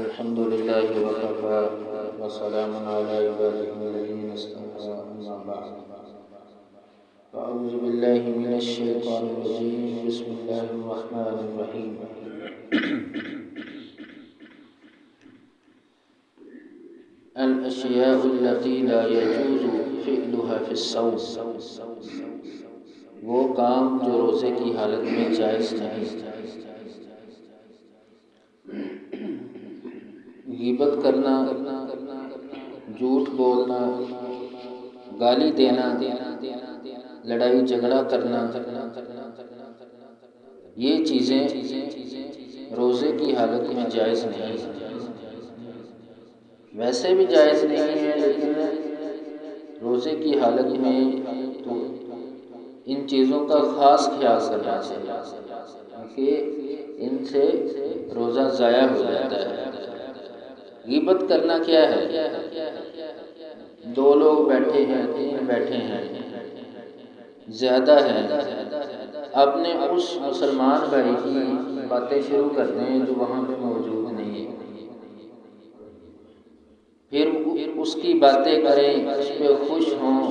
الحمد لله وكفى وسلام على عباده الذين اصطفى أما بعد فأعوذ بالله من الشيطان الرجيم بسم الله الرحمن الرحيم الأشياء التي لا يجوز فعلها في الصوم وہ کام جو روزے کی حالت میں جائز نہیں۔ غیبت کرنا، جھوٹ بولنا، گالی دینا، لڑائی جھگڑا کرنا، یہ چیزیں روزے کی حالت میں جائز نہیں۔ ویسے بھی جائز نہیں ہے، لیکن روزے کی حالت میں تو ان چیزوں کا خاص خیال کرنا چاہیے کہ ان سے روزہ ضائع ہو جاتا ہے۔ غیبت کرنا کیا ہے؟ دو لوگ بیٹھے ہیں، تین بیٹھے ہیں، زیادہ ہیں، آپ نے اس مسلمان بھائی کی باتیں شروع کر دیں جو وہاں پہ موجود نہیں ہے، پھر اس کی باتیں کریں، اس پہ خوش ہوں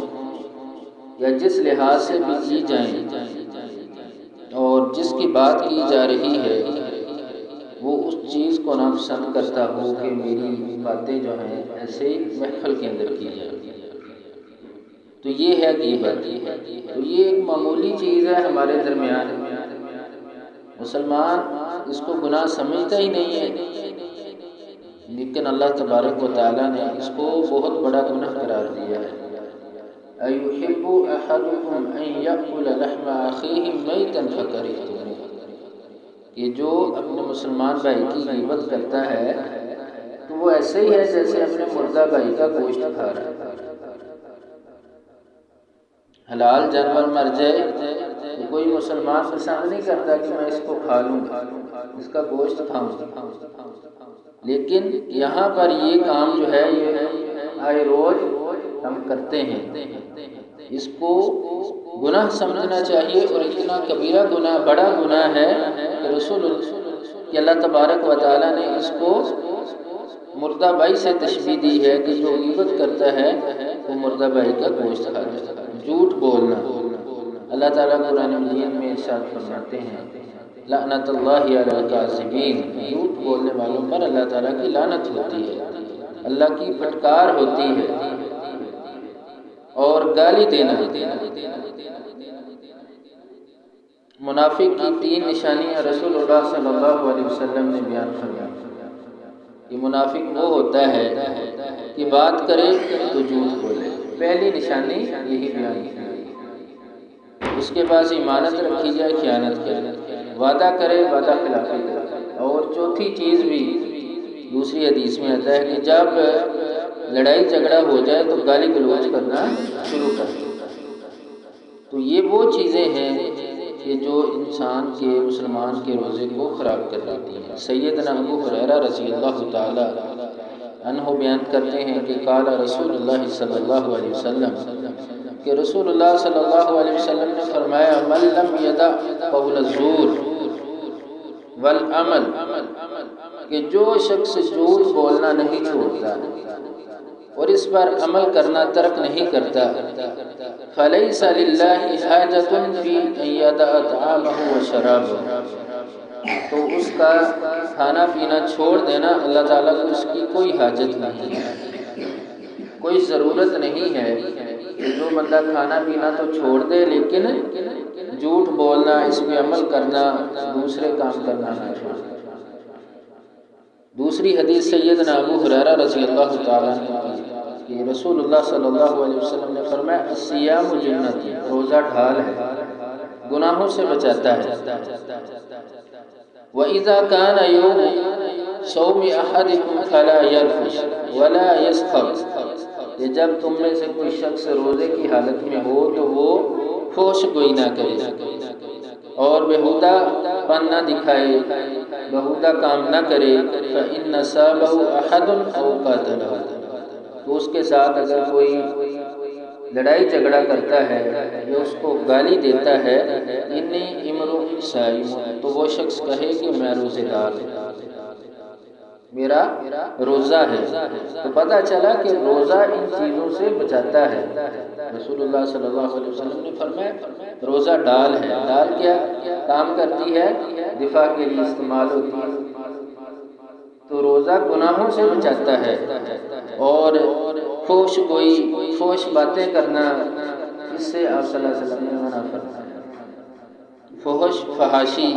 یا جس لحاظ سے بھی کی جائیں، اور جس کی بات کی جا رہی ہے وہ اس چیز کو نہ پسند کرتا ہو کہ میری باتیں جو ہیں ایسے محفل کے اندر کی جائیں، تو یہ ہے غیبت۔ تو یہ ایک معمولی چیز ہے ہمارے درمیان، مسلمان اس کو گناہ سمجھتا ہی نہیں ہے، لیکن اللہ تبارک و تعالیٰ نے اس کو بہت بڑا گناہ قرار دیا ہے۔ أَيُحِبُّ أَحَدُكُمْ أَن يَأْكُلَ لَحْمَ أَخِيهِ مَيْتًا فَكَرِهْتُمُوهُ، کہ جو اپنے مسلمان بھائی کی غیبت کرتا ہے تو وہ ایسے ہی ہے جیسے اپنے مردہ بھائی کا گوشت کھا رہا ہے۔ حلال جانور مر جائے تو کوئی مسلمان پسند نہیں کرتا کہ میں اس کو کھا لوں، اس کا گوشت کھاؤں، لیکن یہاں پر یہ کام جو ہے یہ آئے روز ہم کرتے ہیں۔ اس کو گناہ سمجھنا چاہیے، اور اتنا کبیرہ گناہ، بڑا گناہ ہے کہ اللہ تبارک و تعالیٰ نے اس کو مردہ بھائی سے تشبیہ دی ہے کہ جو غیبت کرتا ہے وہ مردہ بھائی کا گوشت کھاتا ہے۔ جھوٹ بولنا، اللہ تعالیٰ قرآن مجید میں ارشاد فرماتے ہیں لعنت اللہ علی الکاذبین، جھوٹ بولنے والوں پر اللہ تعالیٰ کی لعنت ہوتی ہے، اللہ کی پھٹکار ہوتی ہے۔ اور گالی دینا، منافق کی تین نشانیاں رسول اللہ صلی اللہ علیہ وسلم نے بیان فرمائی کہ منافق وہ ہوتا ہے کہ بات کرے تو جھوٹ بولے، پہلی نشانی یہی بیان کی، اس کے پاس امانت رکھی جائے خیانت کرے، وعدہ کرے وعدہ خلافی کرے، اور چوتھی چیز بھی دوسری حدیث میں آتا ہے کہ جب لڑائی جھگڑا ہو جائے تو گالی گلوچ کرنا شروع کر دے۔ تو یہ وہ چیزیں ہیں کہ جو انسان کے، مسلمان کے روزے کو خراب کر دیتی ہیں۔ سیدنا ابو ہریرہ رضی اللہ تعالی عنہ بیان کرتے ہیں کہ قال رسول اللہ صلی اللہ علیہ وسلم، کہ رسول اللہ صلی اللہ علیہ وسلم نے فرمایا من لم یدع قول الزور والعمل، کہ جو شخص جھوٹ بولنا نہیں چھوڑتا اور اس پر عمل کرنا ترک نہیں کرتا، فَلَيْسَ لِلَّهِ حَاجَةٌ فِي أَن يَدَعَ طَعَامَهُ وَشَرَابَهُ، تو اس کا کھانا پینا چھوڑ دینا اللہ تعالیٰ کو اس کی کوئی حاجت نہیں ہے، کوئی ضرورت نہیں ہے کہ جو بندہ کھانا پینا تو چھوڑ دے لیکن جھوٹ بولنا، اس پہ عمل کرنا، دوسرے کام کرنا نہ چھوڑ دے۔ دوسری حدیث سیدنا ابو ہریرہ رضی اللہ تعالیٰ عنہ کہ رسول اللہ صلی اللہ علیہ وسلم نے فرمایا الصیام جنۃ، روزہ ڈھال ہے، گناہوں سے بچاتا ہے۔ وَإِذَا كَانَ يَوْمُ صَوْمِ أَحَدِكُمْ فَلَا يَرْفُثْ وَلَا يَسْخَبْ، کہ جب تم میں سے کوئی شخص روزے کی حالت میں ہو تو وہ فحش گوئی نہ کرے اور بےہودہ پن نہ دکھائے، بےہودہ کام نہ کرے، فَإِنَّ صَابَهُ أَحَدٌ أَوْ قَاتَلَهُ، تو اس کے ساتھ اگر کوئی لڑائی جھگڑا کرتا ہے یا اس کو گالی دیتا ہے انی امرؤ صائم، تو وہ شخص کہے کہ میں روزے دار ہوں۔ میرا روزہ ہے۔ تو پتہ چلا کہ روزہ ان چیزوں سے بچاتا ہے۔ رسول اللہ صلی اللہ علیہ وسلم نے فرمایا روزہ ڈال ہے۔ ڈال کیا کام کرتی ہے؟ دفاع کے لیے استعمال ہوتی ہے۔ تو روزہ گناہوں سے بچاتا ہے، اور فحش باتیں کرنا، اس سے آپ صلی اللہ علیہ وسلم نے منع فرمایا۔ فحاشی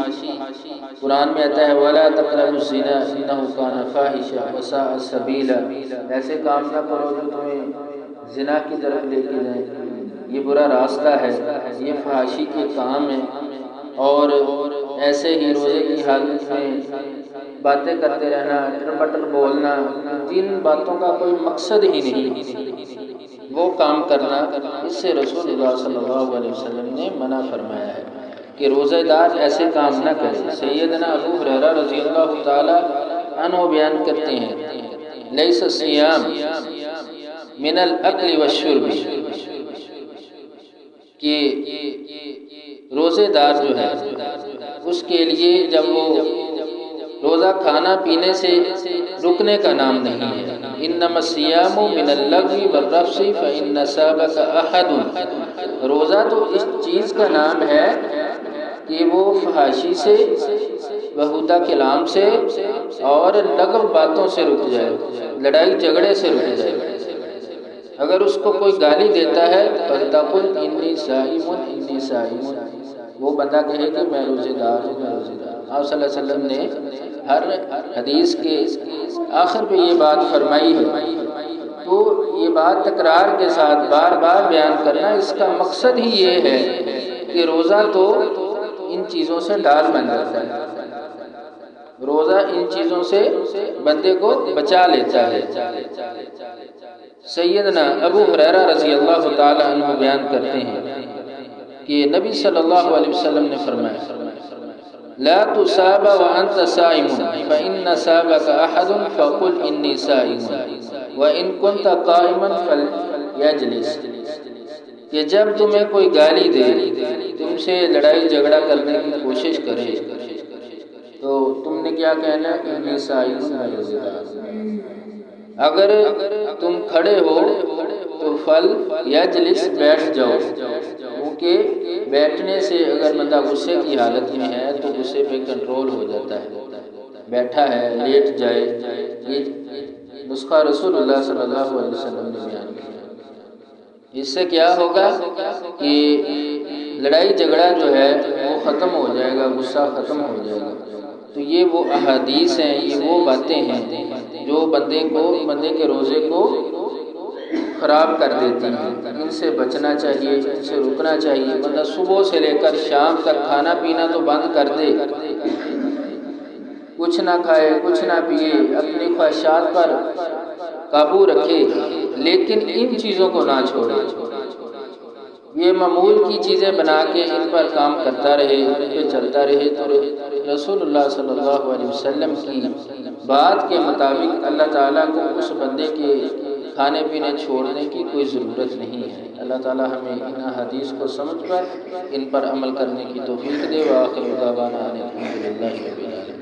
قرآن میں آتا ہے وَلَا تَقْرَبُوا الزِّنَا إِنَّهُ كَانَ فَاحِشًا وَسَاءَ سَبِيلًا، ایسے کام نہ کرو جو تمہیں زنا کی طرف لے کے جائیں، یہ برا راستہ ہے، یہ فحاشی کے کام ہیں۔ اور ایسے ہی روزے کی حالت میں باتیں کرتے رہنا، ٹر بٹر بولنا، جن باتوں کا کوئی مقصد ہی نہیں، وہ کام کرنا، اس سے رسول اللہ صلی اللہ علیہ وسلم نے منع فرمایا ہے کہ روزہ دار ایسے کام نہ کرے۔ سیدنا ابو ہریرہ رضی اللہ تعالی عنہ بیان کرتے ہیں لیس الصیام من الاکل والشرب، کہ روزے دار جو ہے اس کے لیے جب وہ روزہ کھانا پینے سے رکنے کا نام نہیں ہے۔ انما الصیام من اللغو والرفث فإن سابق احد، روزہ تو اس چیز کا نام ہے کہ وہ فحاشی سے، بیہودہ کلام سے اور لغو باتوں سے رک جائے، لڑائی جھگڑے سے رک جائے۔ اگر اس کو کوئی گالی دیتا ہے فَلْتَقُلْ إِنِّي صَائِمٌ إِنِّي صَائِمٌ، وہ بندہ کہے کہ میں روزے دار ہوں، میں روزے دار ہوں۔ آپ صلی اللہ علیہ وسلم نے ہر حدیث کے آخر پہ یہ بات فرمائی ہے۔ تو یہ بات تکرار کے ساتھ بار بار بیان کرنا، اس کا مقصد ہی یہ ہے کہ روزہ تو ان چیزوں سے ڈال بن جاتا ہے، روزہ ان چیزوں سے بندے کو بچا لیتا ہے۔ سیدنا ابو ہریرہ رضی اللہ تعالی عنہ بیان کرتے ہیں کہ نبی صلی اللہ علیہ وسلم نے فرمایا لا تصاب وانت صائم فإن سابك احد فقل انی صائم وإن كنت قائما فليجلس، کہ جب تمہیں کوئی گالی دے، تم سے لڑائی جھگڑا کرنے کی کوشش کرے، تو تم نے کیا کہنا؟ انی صائم، میں روزہ دار ہوں۔ اگر تم کھڑے ہو تو فلیجلس، بیٹھ جاؤ، کیونکہ بیٹھنے سے اگر بندہ غصے کی حالت میں ہے تو غصے پہ کنٹرول ہو جاتا ہے، بیٹھا ہے لیٹ جائے۔ یہ نسخہ رسول اللہ صلی اللہ علیہ وسلم نے بیان کیا۔ اس سے کیا ہوگا کہ لڑائی جھگڑا جو ہے وہ ختم ہو جائے گا، غصہ ختم ہو جائے گا۔ تو یہ وہ احادیث ہیں، یہ وہ باتیں ہیں جو بندے کے روزے کو خراب کر دیتی ہیں۔ ان سے بچنا چاہیے، ان سے رکنا چاہیے۔ بندہ صبح سے لے کر شام تک کھانا پینا تو بند کر دے، کچھ نہ کھائے، کچھ نہ پیے، اپنی خواہشات پر قابو رکھے، لیکن ان چیزوں کو نہ چھوڑے۔ یہ معمول کی چیزیں بنا کے ان پر کام کرتا رہے، ان پہ چلتا رہے، تو رسول اللہ صلی اللہ علیہ وسلم کی بات کے مطابق اللہ تعالیٰ کو اس بندے کے کھانے پینے چھوڑنے کی کوئی ضرورت نہیں ہے۔ اللہ تعالیٰ ہمیں ان حدیث کو سمجھ کر ان پر عمل کرنے کی توفیق دے۔ وآخر دعوانا ان الحمد للہ رب العالمین۔